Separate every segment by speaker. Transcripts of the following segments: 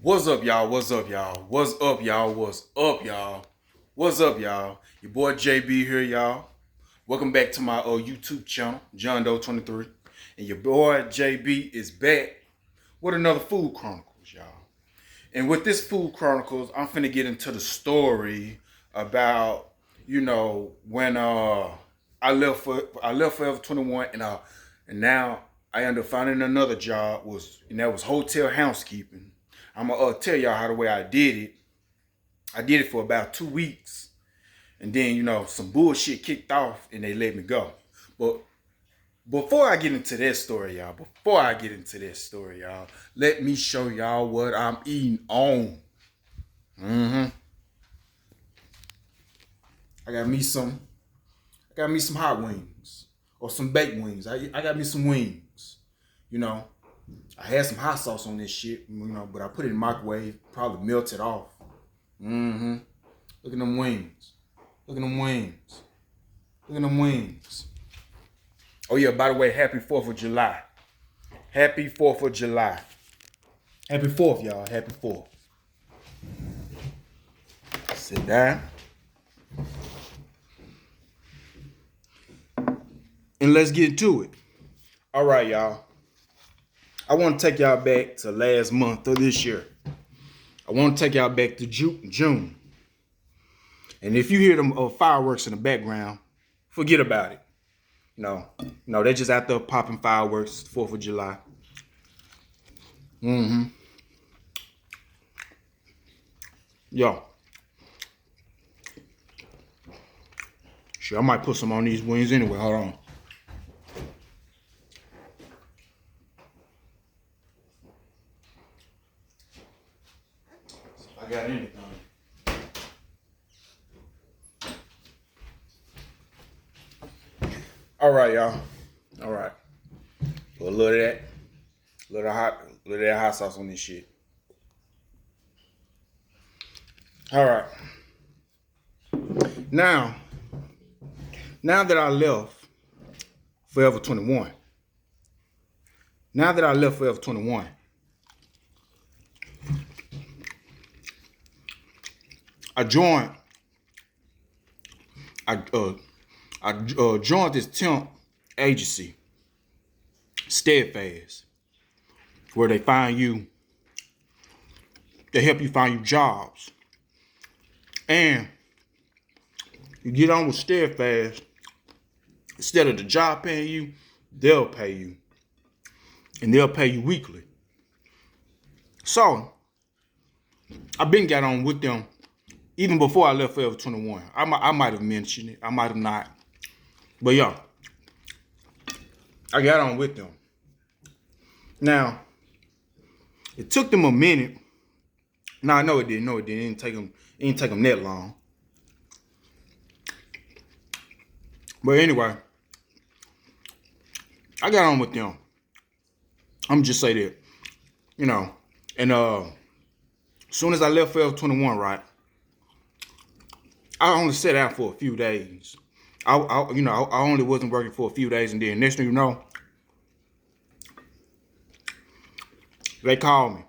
Speaker 1: What's up, y'all? What's up, y'all? What's up, y'all? What's up, y'all? What's up, y'all? Your boy JB here, y'all. Welcome back to my YouTube channel, John Doe 23. And your boy JB is back with another Food Chronicles, y'all. And with this Food Chronicles, I'm finna get into the story about, when I left Forever 21 and now I ended up finding another job and that was hotel housekeeping. I'm gonna tell y'all how the way I did it. I did it for about 2 weeks, and then some bullshit kicked off, and they let me go. But before I get into that story, y'all, let me show y'all what I'm eating on. I got me some. I got me some hot wings or some baked wings. I got me some wings. You know, I had some hot sauce on this shit. But I put it in the microwave. Probably melted off. Look at them wings. Look at them wings. Look at them wings. Oh yeah, by the way, happy 4th of July. Happy 4th of July. Happy 4th, y'all. Happy 4th. Sit down. And let's get to it. All right, y'all. I want to take y'all back to last month of this year. I want to take y'all back to June. And if you hear them fireworks in the background, forget about it. No, they're just out there popping fireworks, 4th of July. Yo. Sure, I might put some on these wings anyway. Hold on. I got anything. All right, y'all. All right. Put a little of that, little of that hot sauce on this shit. All right. Now that I left Forever 21. I joined this temp agency, Steadfast, where they help you find you jobs. And you get on with Steadfast, instead of the job paying you, they'll pay you. And they'll pay you weekly. So, I've been got on with them even before I left Forever 21. I might have mentioned it. I might have not. But yeah, I got on with them. Now, it took them a minute. No, I know it didn't. It didn't take them that long. But anyway, I got on with them. I'm just say that, and as soon as I left Forever 21, right, I only sat out for a few days. I only wasn't working for a few days, and then next thing you know, they called me.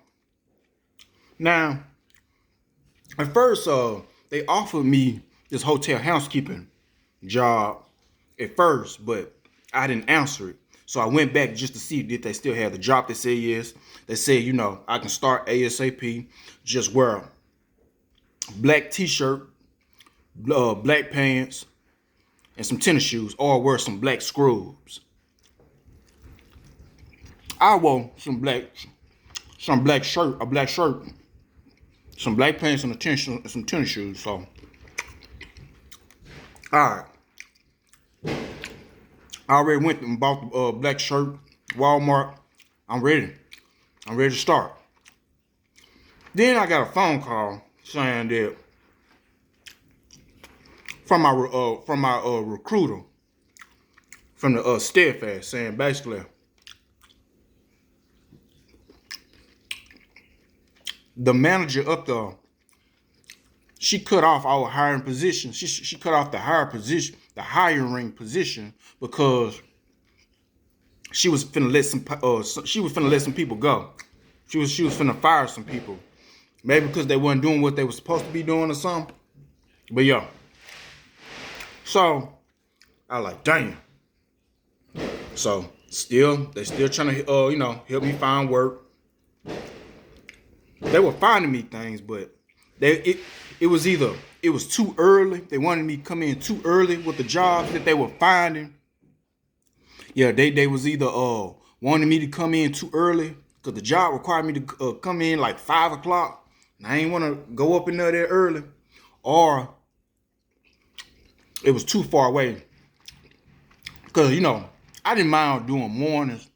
Speaker 1: Now, at first, they offered me this hotel housekeeping job at first, but I didn't answer it. So I went back just to see if they still had the job. They said yes. They said, I can start ASAP. Just wear a black t-shirt, black pants, and some tennis shoes, or wear some black scrubs. I wore some black shirt, some black pants, and some tennis shoes. So, all right. I already went and bought the black shirt, Walmart. I'm ready to start. Then I got a phone call saying that from my recruiter from the Steadfast, saying basically the manager up there, she cut off our hiring position. She cut off the hiring position because she was finna let some people go. She was finna fire some people Maybe because they weren't doing what they were supposed to be doing or something. But yeah. So I was like, damn. So they still trying to help me find work. They were finding me things, but it was too early. They wanted me to come in too early with the jobs that they were finding. Yeah, they was either wanting me to come in too early because the job required me to come in like 5 o'clock, and I ain't want to go up in there early, or it was too far away. Because I didn't mind doing mornings,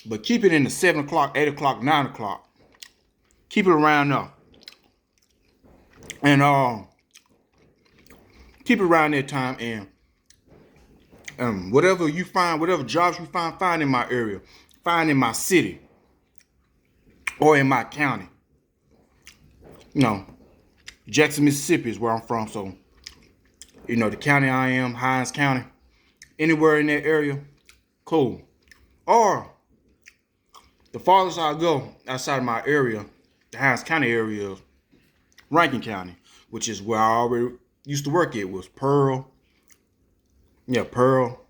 Speaker 1: but keep it in the 7 o'clock, 8 o'clock, 9 o'clock. Keep it around there. And keep it around that time, and whatever jobs you find in my area, find in my city or in my county. Jackson, Mississippi is where I'm from, so the county I am, Hines County, anywhere in that area, cool. Or the farthest I go outside of my area, the Hines County area, Rankin County, which is where I already used to work at, was Pearl. Yeah, Pearl.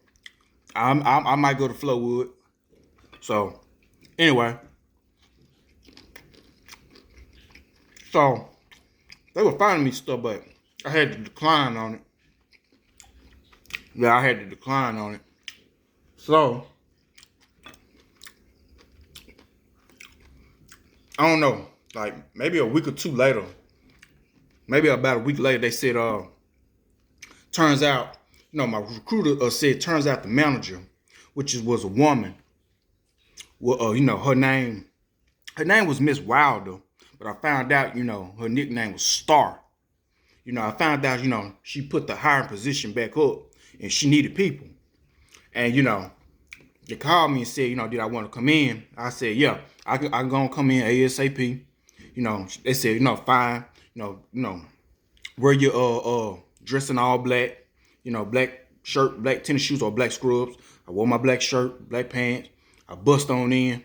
Speaker 1: I might go to Flowood. So anyway, so they were finding me stuff, but I had to decline on it. Yeah, I had to decline on it. So I don't know, like maybe a week or two later, maybe about a week later, they said, turns out, my recruiter said, turns out the manager, which was a woman. Well, her name was Miss Wilder, but I found out, her nickname was Star. I found out, she put the hiring position back up, and she needed people. And they called me and said, did I want to come in? I said, yeah, I'm gonna come in ASAP. They said, fine, wear your dressing all black, black shirt, black tennis shoes, or black scrubs. I wore my black shirt, black pants. I bust on in.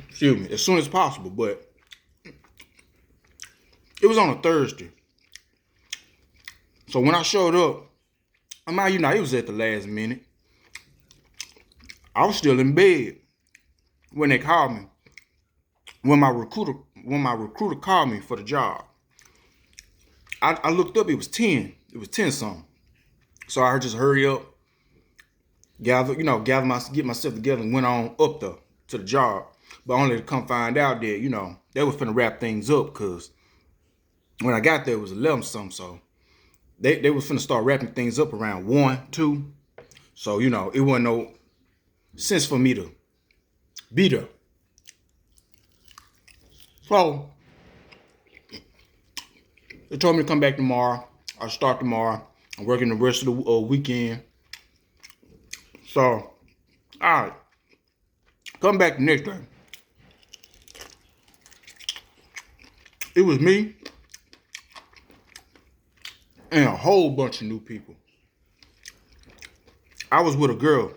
Speaker 1: Excuse me, as soon as possible, but it was on a Thursday. So when I showed up, it was at the last minute. I was still in bed when they called me. When my recruiter called me for the job, I looked up. It was 10. It was 10 something. So I just hurry up, get myself together, and went on up to the job. But only to come find out that they were finna wrap things up, because when I got there it was 11 something. So they was finna start wrapping things up around 1, 2. So it wasn't no sense for me to be there. So they told me to come back tomorrow. I'll start tomorrow. I'm working the rest of the weekend. So, all right. Come back the next day. It was me and a whole bunch of new people. I was with a girl.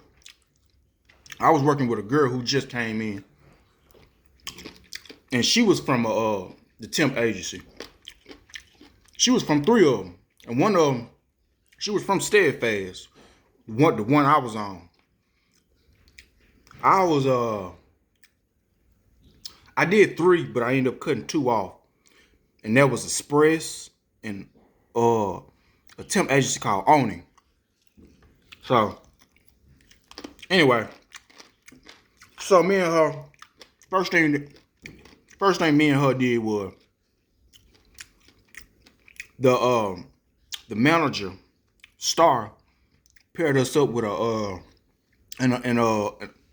Speaker 1: I was working with a girl who just came in. And she was from the temp agency. She was from 3 of them. And one of them, she was from Steadfast. The one I was on. I did 3, but I ended up cutting 2 off. And that was Express and a temp agency called Owning. So anyway, so me and her, first thing me and her did was the manager, Star, paired us up with an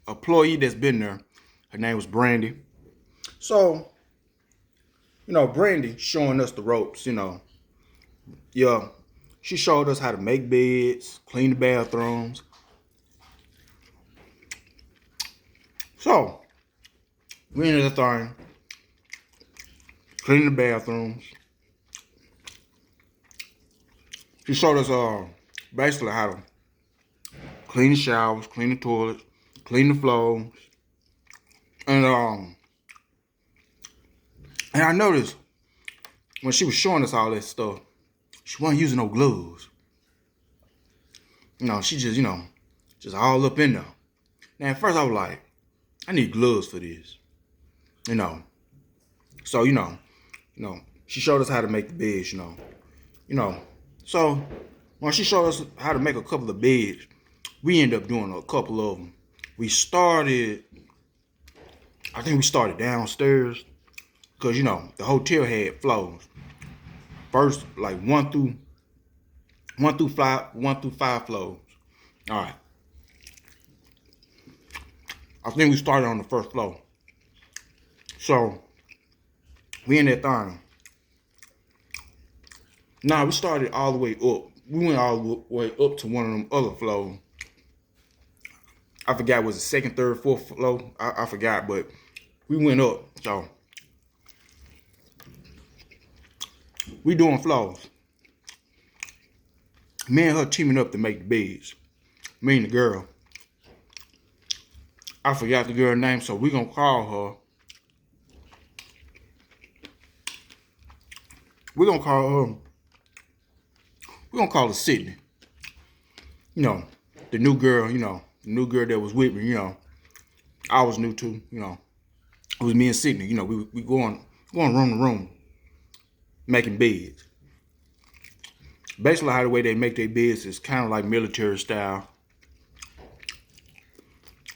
Speaker 1: employee that's been there. Her name was Brandy. So, Brandy showing us the ropes, Yeah, she showed us how to make beds, clean the bathrooms. So, we ended the thing, cleaning the bathrooms. She showed us basically how to clean the showers, clean the toilets, clean the floors. And And I noticed when she was showing us all that stuff, she wasn't using no gloves. She just, just all up in there. Now, at first I was like, I need gloves for this. So, she showed us how to make the beds, So, when she showed us how to make a couple of beds, we ended up doing a couple of them. I think we started downstairs because, the hotel had floors. First, like one through five floors. All right. I think we started on the first floor. So, we in that thing. Nah, we started all the way up. We went all the way up to one of them other floors. I forgot, was it second, third, fourth floor? I forgot, but we went up. So, we doing floors. Me and her teaming up to make the beds. Me and the girl. I forgot the girl's name, so we gonna call her. We're gonna call her Sydney. The new girl, the new girl that was with me, I was new too, It was me and Sydney, we going room to room, making beds. Basically, how the way they make their beds is kind of like military style.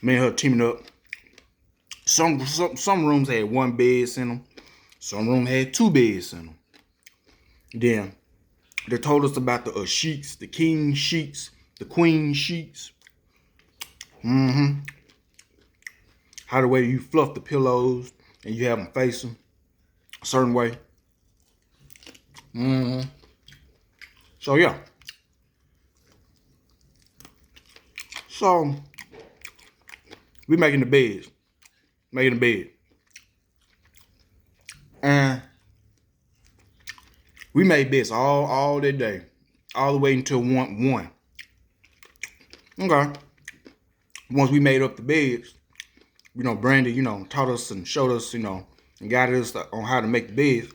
Speaker 1: Me and her teaming up. Some rooms had one bed in them. Some rooms had two beds in them. Then they told us about the sheets, the king sheets, the queen sheets. How the way you fluff the pillows and you have them facing a certain way. So yeah. So we making the beds. Making the bed. And we made beds all that day. All the way until one. Okay. Once we made up the beds, Brandy, taught us and showed us, and guided us on how to make the beds.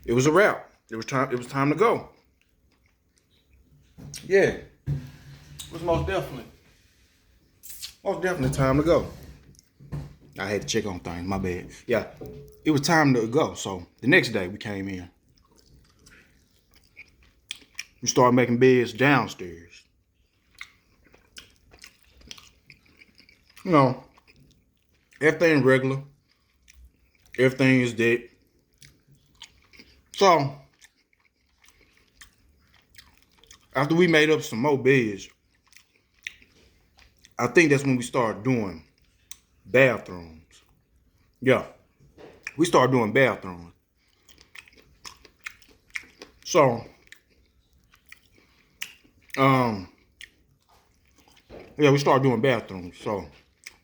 Speaker 1: It was a wrap. It was time to go. Yeah. It was most definitely time to go. I had to check on things, my bad. Yeah. It was time to go. So the next day we came in. We started making beds downstairs. Everything regular. Everything is dead. So, after we made up some more beds, I think that's when we started doing bathrooms. Yeah, we started doing bathrooms. So, we started doing bathrooms. So,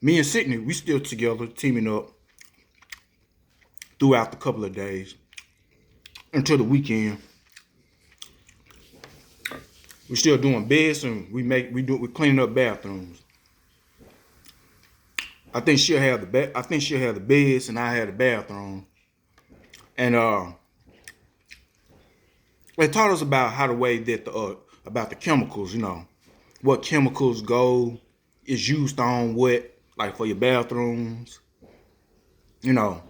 Speaker 1: me and Sydney, we still together, teaming up throughout the couple of days until the weekend. We're still doing beds and we're cleaning up bathrooms. I think she'll have the beds and I have the bathroom. And they taught us about how the way that about the chemicals, what chemicals is used on what, like for your bathrooms. The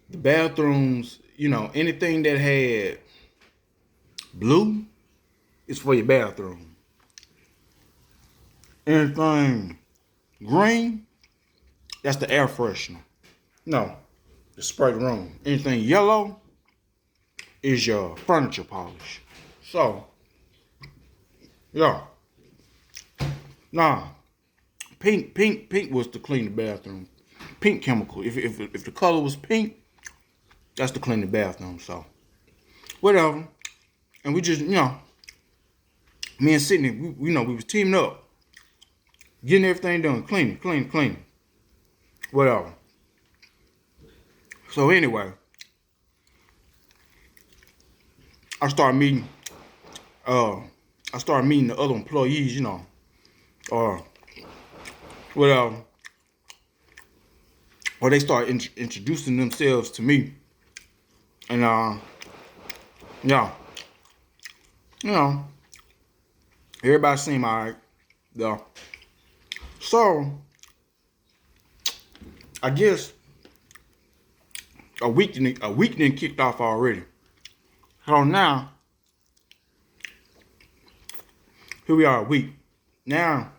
Speaker 1: bathrooms, anything that had blue is for your bathroom. Anything green, that's the air freshener. No, the spray the room. Anything yellow is your furniture polish. So, yeah. Nah, pink was to clean the bathroom. Pink chemical. If the color was pink, that's to clean the bathroom. So, whatever. And we just, me and Sydney, we was teaming up, getting everything done, cleaning. Whatever. So anyway, I started meeting the other employees, or whatever. or they start introducing themselves to me. And yeah, you know, everybody seem alright though. So I guess a week then kicked off already. So now here we are a week. Now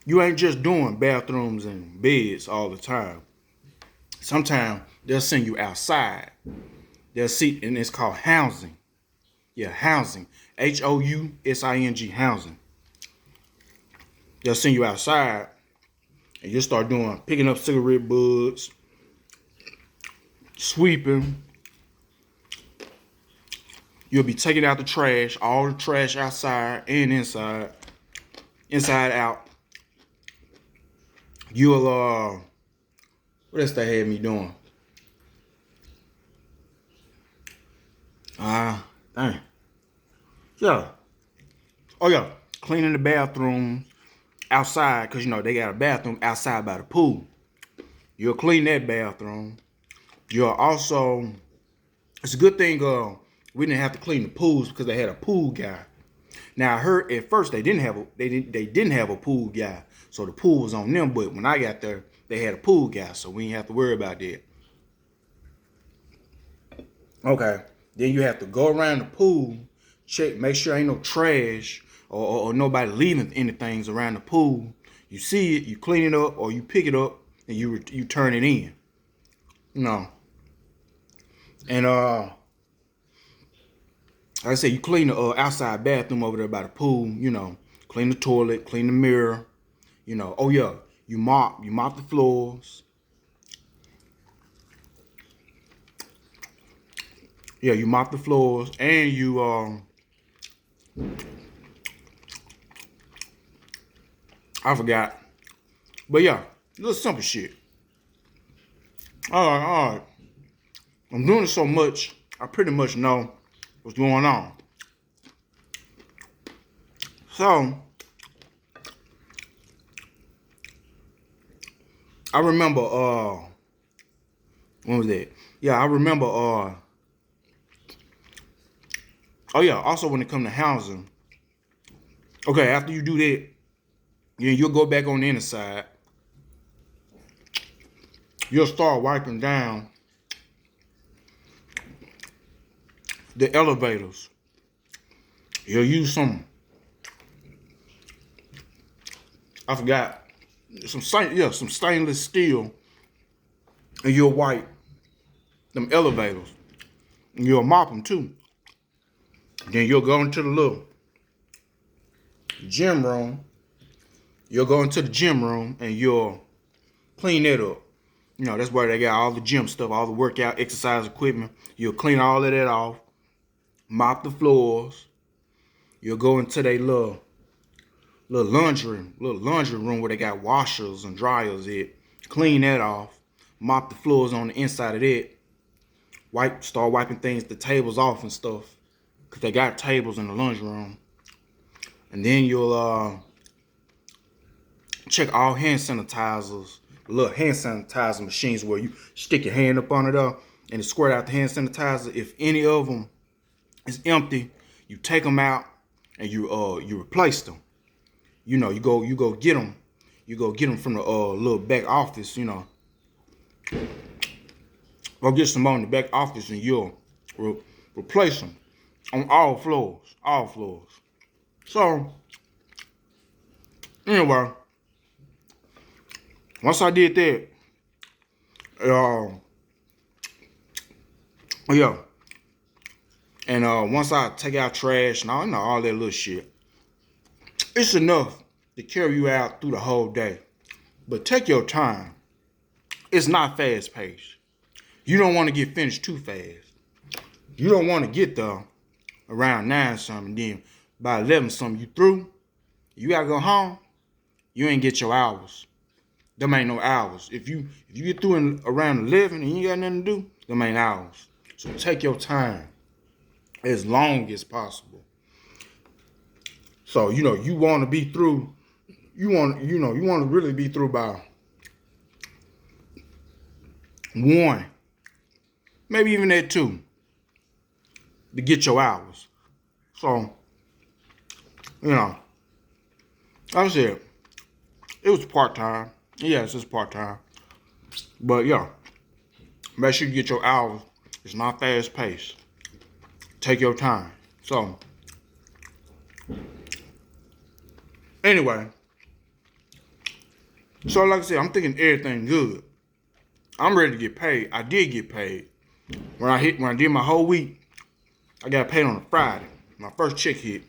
Speaker 1: you ain't just doing bathrooms and beds all the time. Sometimes they'll send you outside. They'll see, and it's called housing. Yeah, housing. HOUSING, housing. They'll send you outside and you'll start picking up cigarette butts, sweeping. You'll be taking out the trash, all the trash outside and inside out. You'll what else they had me doing? Dang. Yeah. Oh yeah, cleaning the bathroom outside, cause they got a bathroom outside by the pool. You'll clean that bathroom. You'll also, it's a good thing we didn't have to clean the pools because they had a pool guy. Now I heard at first they didn't have a pool guy, so the pool was on them. But when I got there, they had a pool guy, so we didn't have to worry about that. Okay, then you have to go around the pool, check, make sure ain't no trash or nobody leaving anything around the pool. You see it, you clean it up, or you pick it up and you turn it in. And like I said, you clean the outside bathroom over there by the pool. Clean the toilet, clean the mirror. Oh yeah, you mop the floors. Yeah, you mop the floors, and you I forgot, but yeah, little simple shit. All right. I'm doing it so much, I pretty much know what's going on. So I remember when was that? Yeah, I remember oh yeah, also when it comes to housing. Okay, after you do that, you'll go back on the inside. You'll start wiping down the elevators. You'll use some, I forgot, some stainless steel, and you'll wipe them elevators. And you'll mop them too. Then you'll go into the little gym room. You'll go into the gym room and you'll clean that up. That's where they got all the gym stuff, all the workout exercise equipment. You'll clean all of that off, mop the floors. You'll go into their little laundry room where they got washers and dryers at. Clean that off, mop the floors on the inside of that. Start wiping the tables off and stuff, cause they got tables in the laundry room. And then you'll check all hand sanitizers, little hand sanitizer machines where you stick your hand up on it and it squirt out the hand sanitizer. If any of them is empty, you take them out and you replace them. You go get them. You go get them from the little back office. Go get some on the back office and you'll replace them on all floors. So anyway, once I did that, yeah, and once I take out trash and all that little shit, it's enough to carry you out through the whole day. But take your time. It's not fast paced. You don't want to get finished too fast. You don't want to get there around 9 something, then by 11 something you through. You gotta go home. You ain't get your hours. Them ain't no hours. If you get through around 11 and you ain't got nothing to do, them ain't hours. So take your time as long as possible. So you want to be through.
Speaker 2: you want to really be through by 1, maybe even at 2 to get your hours. So, like I said, it was part-time. Yes, it's part-time. But yeah, make sure you get your hours. It's not fast-paced. Take your time. So, anyway. So like I said, I'm thinking everything good. I'm ready to get paid. I did get paid. When I did my whole week, I got paid on a Friday. My first check hit.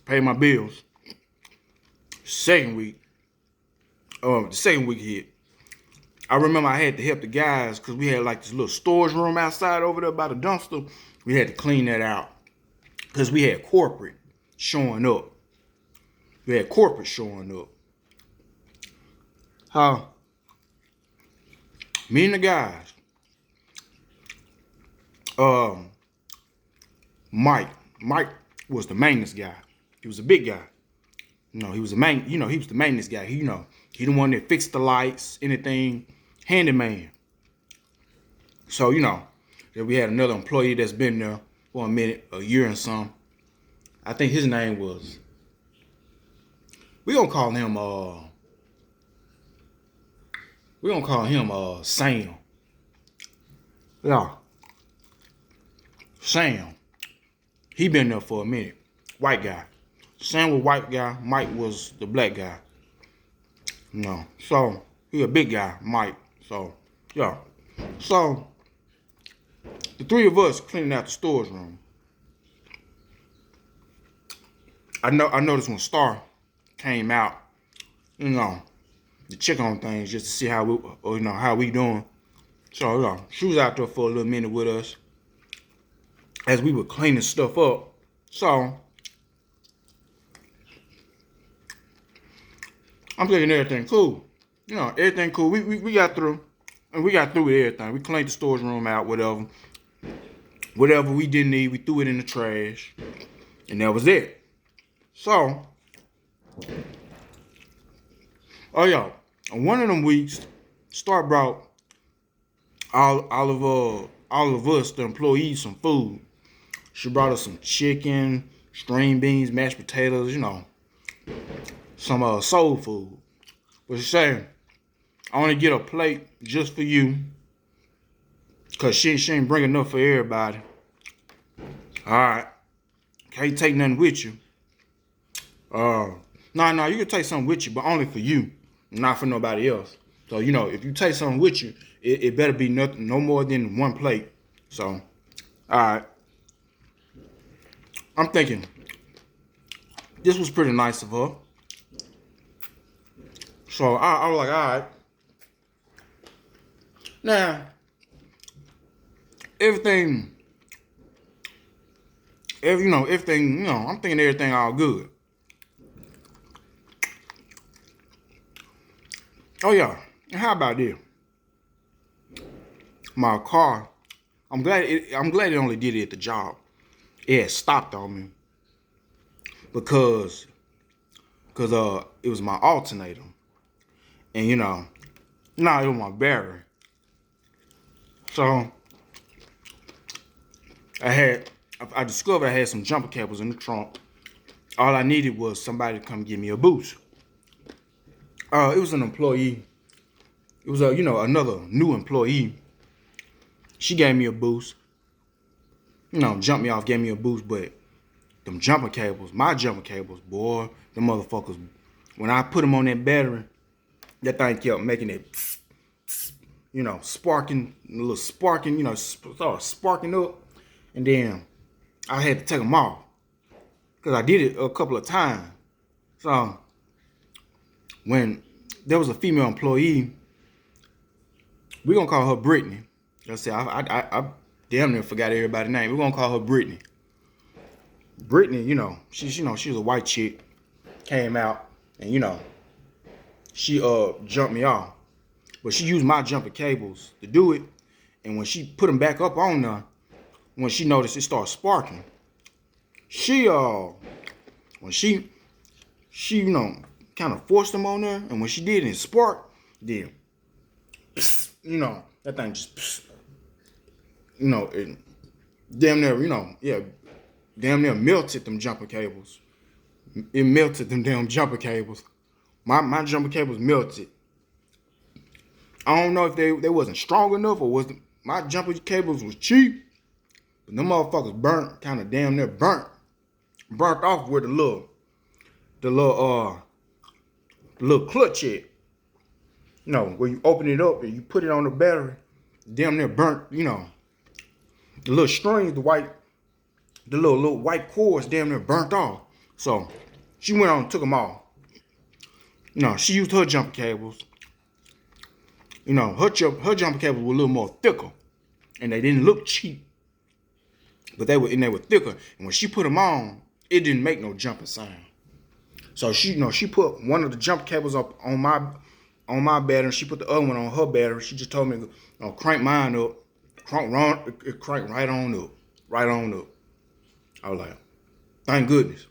Speaker 2: Paid my bills. The second week hit. I remember I had to help the guys because we had like this little storage room outside over there by the dumpster. We had to clean that out because we had corporate showing up. Me and the guys, Mike was the maintenance guy. He was a big guy. He was the maintenance guy. He the one that fixed the lights, anything, handyman. So, that we had another employee that's been there for a minute, a year and some. I think his name was, we're gonna call him Sam. Yeah. Sam. He been there for a minute. White guy. Sam was white guy. Mike was the black guy. So he a big guy, Mike. So, yeah. So, the 3 of us cleaning out the storage room. I noticed when Star came out, to check on things just to see how we doing. So, she was out there for a little minute with us as we were cleaning stuff up. So, I'm thinking everything cool. Everything cool. We got through. And we got through with everything. We cleaned the storage room out, whatever. Whatever we didn't need, we threw it in the trash. And that was it. So, on one of them weeks, Star brought all of us, the employees, some food. She brought us some chicken, string beans, mashed potatoes, some soul food. But she said, I want to get a plate just for you. Because she ain't bring enough for everybody. Alright. Can't take nothing with you. No, you can take something with you, but only for you. Not for nobody else. So, if you take something with you, it better be no more than 1 plate. So, alright. I'm thinking, this was pretty nice of her. So, I was like, alright. Now, everything, I'm thinking everything all good. Oh yeah, and how about this? My car, I'm glad it only did it at the job. It had stopped on me because it was my alternator, and it was my battery. So I discovered I had some jumper cables in the trunk. All I needed was somebody to come give me a boost. It was an employee. It was another new employee. She gave me a boost. Jumped me off, gave me a boost, but them jumper cables, my jumper cables, boy, them motherfuckers, when I put them on that battery, that thing kept making it, sparking, a little sparking, started sparking up, and then I had to take them off, because I did it a couple of times. So, when there was a female employee, we're going to call her Brittany. I said, I damn near forgot everybody's name. We're going to call her Brittany. Brittany, she was a white chick, came out, and, she jumped me off. But she used my jumper cables to do it. And when she put them back up on her, when she noticed it started sparking, she kind of forced them on there, and when she did, it sparked. Then, you know, that thing just, you know, it damn near, you know, yeah, damn near melted them jumper cables. It melted them damn jumper cables. My jumper cables melted. I don't know if they wasn't strong enough or my jumper cables was cheap, but them motherfuckers burnt, kind of damn near burnt off where the little clutch at. You know, where you open it up and you put it on the battery, damn near burnt. You know, the little strings, the little white cords, damn near burnt off. So she went on and took them off. You know, she used her jumper cables. You know, her jumper cables were a little more thicker, and they didn't look cheap, but they were thicker. And when she put them on, it didn't make no jumping sound. So she, you know, she put one of the jumper cables up on my battery. She put the other one on her battery. She just told me, you know, crank mine up, it cranked right on up. I was like, thank goodness.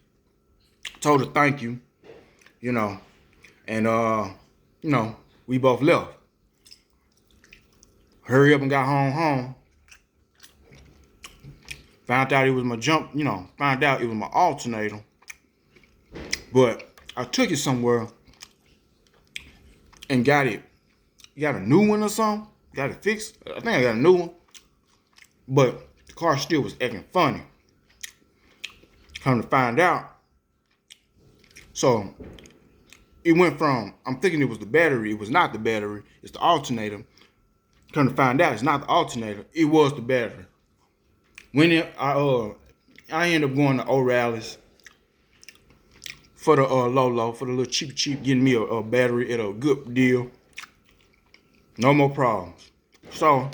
Speaker 2: Told her thank you, you know, and you know, we both left. Hurry up and got home. Found out it was my found out it was my alternator. But I took it somewhere and got a new one or something. Got it fixed. I think I got a new one. But the car still was acting funny. Come to find out. So it went from, I'm thinking it was the battery. It was not the battery. It's the alternator. Come to find out, it's not the alternator. It was the battery. I ended up going to O'Reilly's for the low, for the little cheap, getting me a battery at a good deal. No more problems. So,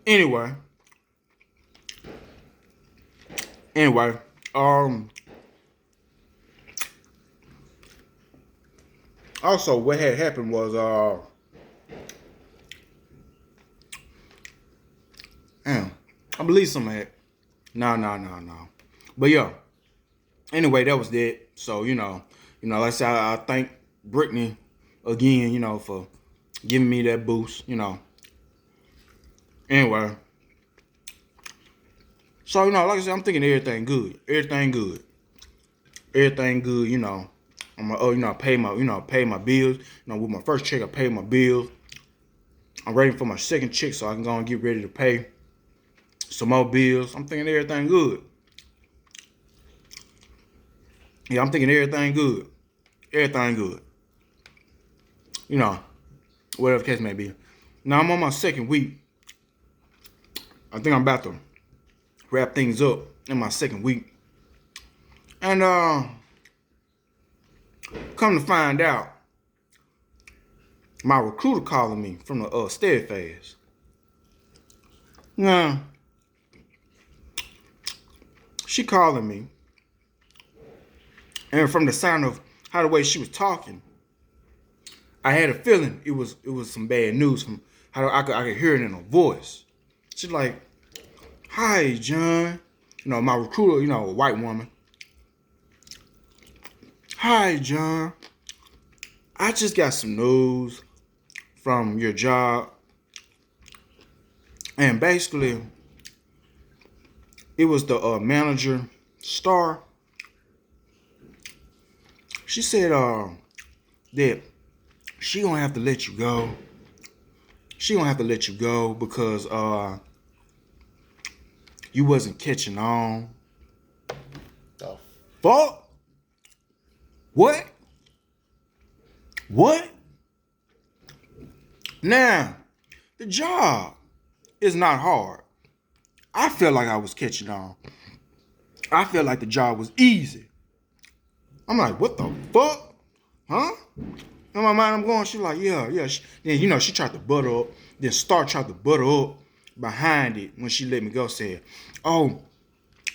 Speaker 2: anyway, also what had happened was I believe something had. No. But yeah. Anyway, that was that. So, you know, like I said, I thank Brittany again, you know, for giving me that boost, you know. Anyway. So, you know, like I said, I'm thinking everything good, you know. I pay my bills. You know, with my first check, I paid my bills. I'm waiting for my second check so I can go and get ready to pay some more bills. I'm thinking everything good. Yeah, I'm thinking everything good. You know, whatever the case may be. Now I'm on my second week. I think I'm about to wrap things up in my second week. And come to find out, my recruiter calling me from the Steadfast. Now, she calling me, and from the sound of the way she was talking, I had a feeling it was some bad news from how I could hear it in her voice. She's like, "Hi, John." You know, my recruiter, you know, a white woman. "Hi, John. I just got some news from your job. And basically, it was the manager, Star. She said that she gonna have to let you go. She gonna have to let you go because you wasn't catching on." The fuck? What? Now, the job is not hard. I felt like I was catching on. I felt like the job was easy. I'm like, what the fuck? Huh? In my mind, I'm going, she's like, yeah. Then, you know, she tried to butter up. Then Star tried to butter up behind it when she let me go. Said, oh,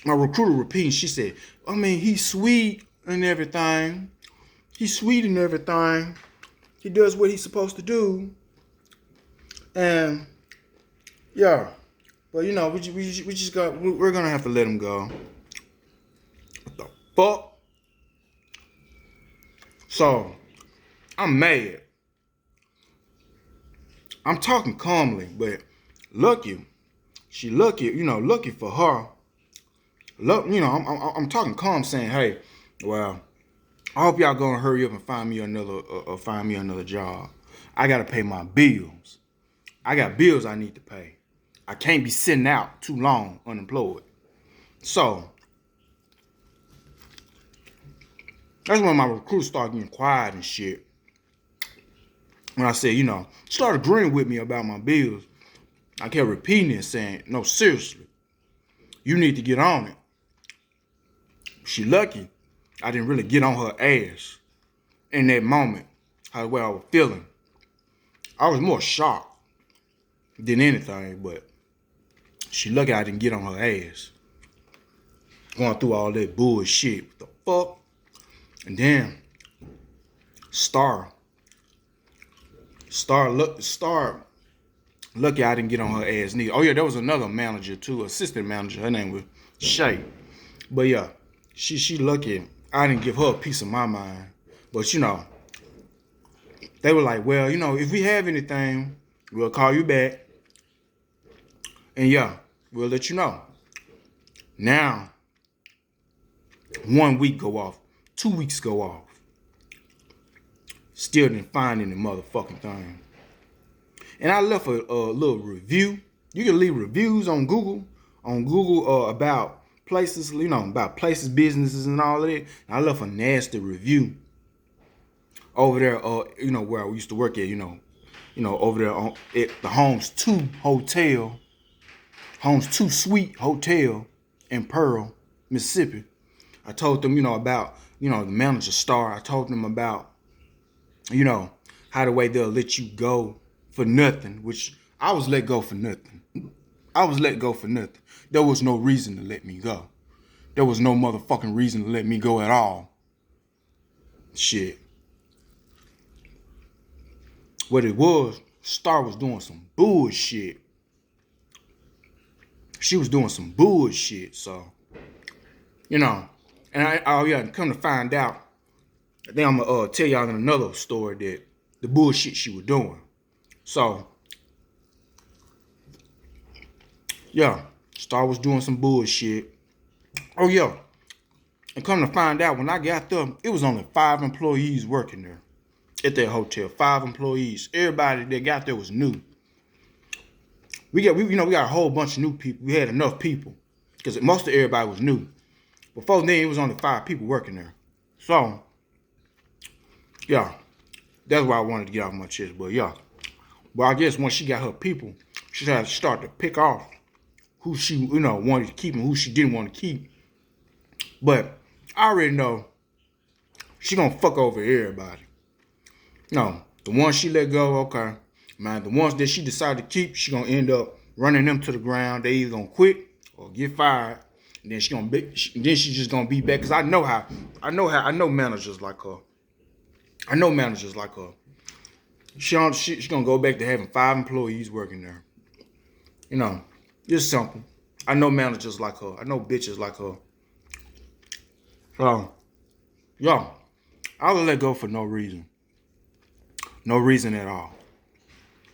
Speaker 2: my recruiter repeating, she said, I mean, he's sweet and everything. He does what he's supposed to do. And, yeah. But, you know, we're going to have to let him go. What the fuck? So I'm mad. I'm talking calmly, but lucky. She lucky, lucky for her. Look, I'm talking calm, saying, "Hey, well, I hope y'all gonna hurry up and find me another job. I gotta pay my bills. I got bills I need to pay. I can't be sitting out too long unemployed." So that's when my recruits started getting quiet and shit. When I said, start agreeing with me about my bills, I kept repeating it, saying, "No, seriously, you need to get on it." She lucky I didn't really get on her ass in that moment, how the way I was feeling. I was more shocked than anything, but she lucky I didn't get on her ass. Going through all that bullshit. What the fuck? And then Star lucky I didn't get on her ass neither. Oh yeah, there was another manager too, assistant manager. Her name was Shay. But yeah, she lucky I didn't give her a piece of my mind. But they were like, well, if we have anything, we'll call you back. And yeah, we'll let you know. Now, 1 week go off, 2 weeks go off. Still didn't find any motherfucking thing. And I left a little review. You can leave reviews on Google, about places, about places, businesses, and all of that. And I left a nasty review over there, where I used to work at, over there at the Homes 2 Hotel, Homes 2 Suite Hotel in Pearl, Mississippi. I told them, about, the manager Star. I told them about, how the way they'll let you go for nothing, which I was let go for nothing. I was let go for nothing. There was no reason to let me go. There was no motherfucking reason to let me go at all. Shit. What it was, Star was doing some bullshit. She was doing some bullshit, so, and come to find out, I think I'm gonna tell y'all in another story that the bullshit she was doing. So, yeah, Star was doing some bullshit. Oh yeah, and come to find out, when I got there, it was only 5 employees working there at that hotel. 5 employees. Everybody that got there was new. We got a whole bunch of new people. We had enough people because most of everybody was new. Before then, it was only 5 people working there. So, yeah, that's why I wanted to get off my chest. But yeah, I guess once she got her people, she had to start to pick off who she wanted to keep and who she didn't want to keep. But I already know she gonna fuck over everybody. No, the ones she let go, okay. Man, the ones that she decided to keep, she gonna end up running them to the ground. They either gonna quit or get fired. And then she's just gonna be back. Cause I know managers like her. She's gonna go back to having 5 employees working there. It's simple. I know managers like her. I know bitches like her. So, yeah, I would let go for no reason. No reason at all.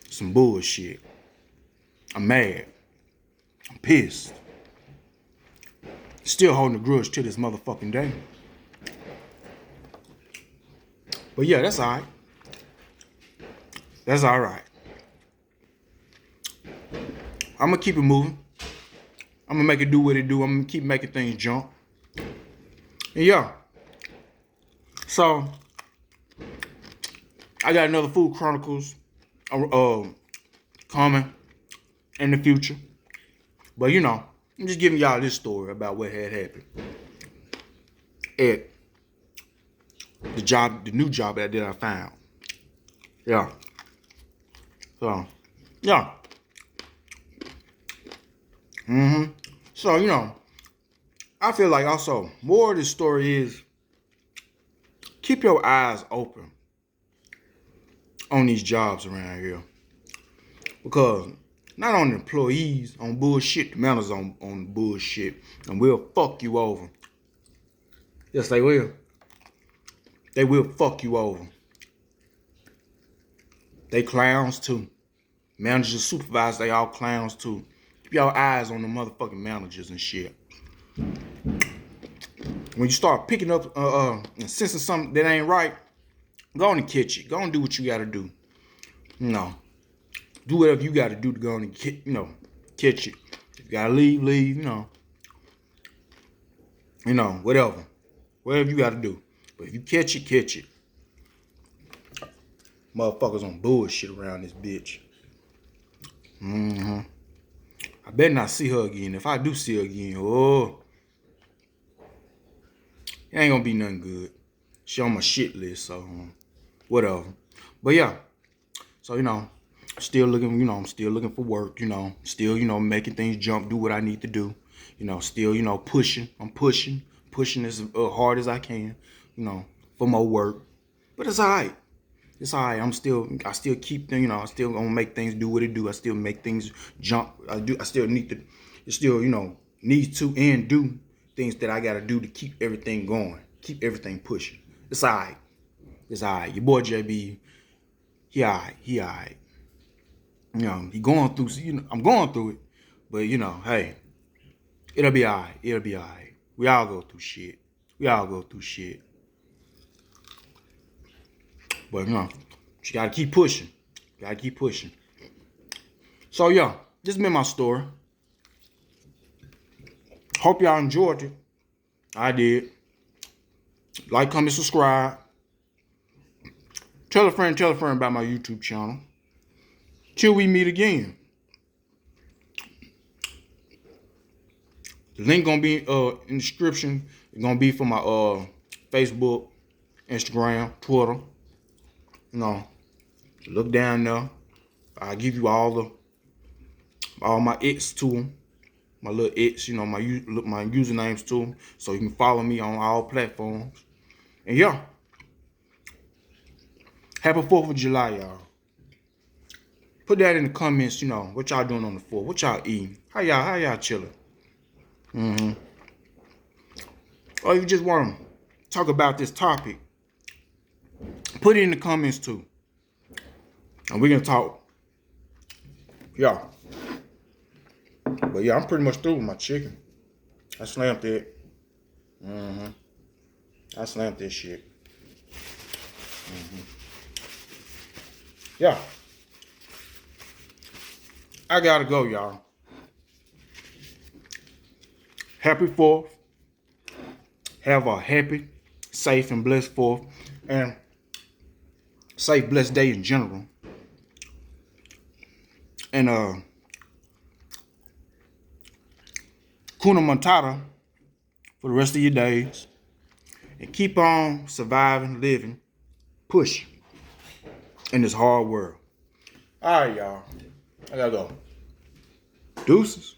Speaker 2: Some bullshit. I'm mad. I'm pissed. Still holding a grudge to this motherfucking day. But yeah, that's alright. That's alright. I'm gonna keep it moving. I'm gonna make it do what it do. I'm gonna keep making things jump. And yeah. So, I got another Food Chronicles coming in the future. But I'm just giving y'all this story about what had happened at the new job that I found. Yeah. So, yeah. So, I feel like also more of this story is keep your eyes open on these jobs around here. Because not only employees on bullshit, the managers on bullshit, and will fuck you over. Yes, they will. They will fuck you over. They clowns too. Managers, supervisors, they all clowns too. Keep your eyes on the motherfucking managers and shit. When you start picking up and sensing something that ain't right, go on and catch it. Go on and do what you gotta do. You know, do whatever you gotta do to go on and catch it. If you gotta leave, leave. Whatever. Whatever you gotta do. But if you catch it, catch it. Motherfuckers on bullshit around this bitch. I better not see her again. If I do see her again, it ain't gonna be nothing good. She on my shit list, so whatever. But yeah, so still looking, I'm still looking for work, still, making things jump, do what I need to do, still, pushing. I'm pushing as hard as I can, for more work. But it's all right. It's all right. I still keep them, I still gonna make things do what it do. I still make things jump. I still need to, need to and do things that I gotta do to keep everything going, keep everything pushing. It's all right. It's all right. Your boy JB, he all right. He all right. He going through, I'm going through it, but hey, it'll be all right. It'll be all right. We all go through shit. We all go through shit. But you gotta keep pushing. Gotta keep pushing. So yeah, this has been my story. Hope y'all enjoyed it. I did. Like, comment, subscribe. Tell a friend about my YouTube channel. Till we meet again. The link gonna be in the description. It's gonna be for my Facebook, Instagram, Twitter. Look down there. I give you all my X to them. My little X, my usernames to them. So you can follow me on all platforms. And yeah. Happy 4th of July, y'all. Put that in the comments, what y'all doing on the 4th. What y'all eating? How y'all chilling? Or if you just want to talk about this topic, put it in the comments too. And we're going to talk. Yeah. But yeah, I'm pretty much through with my chicken. I slammed it. I slammed this shit. Yeah. I gotta go, y'all. Happy 4th. Have a happy, safe, and blessed 4th. And safe, blessed day in general. And Kuna Matata for the rest of your days. And keep on surviving, living, pushing in this hard world. All right, y'all. I gotta go. Deuces.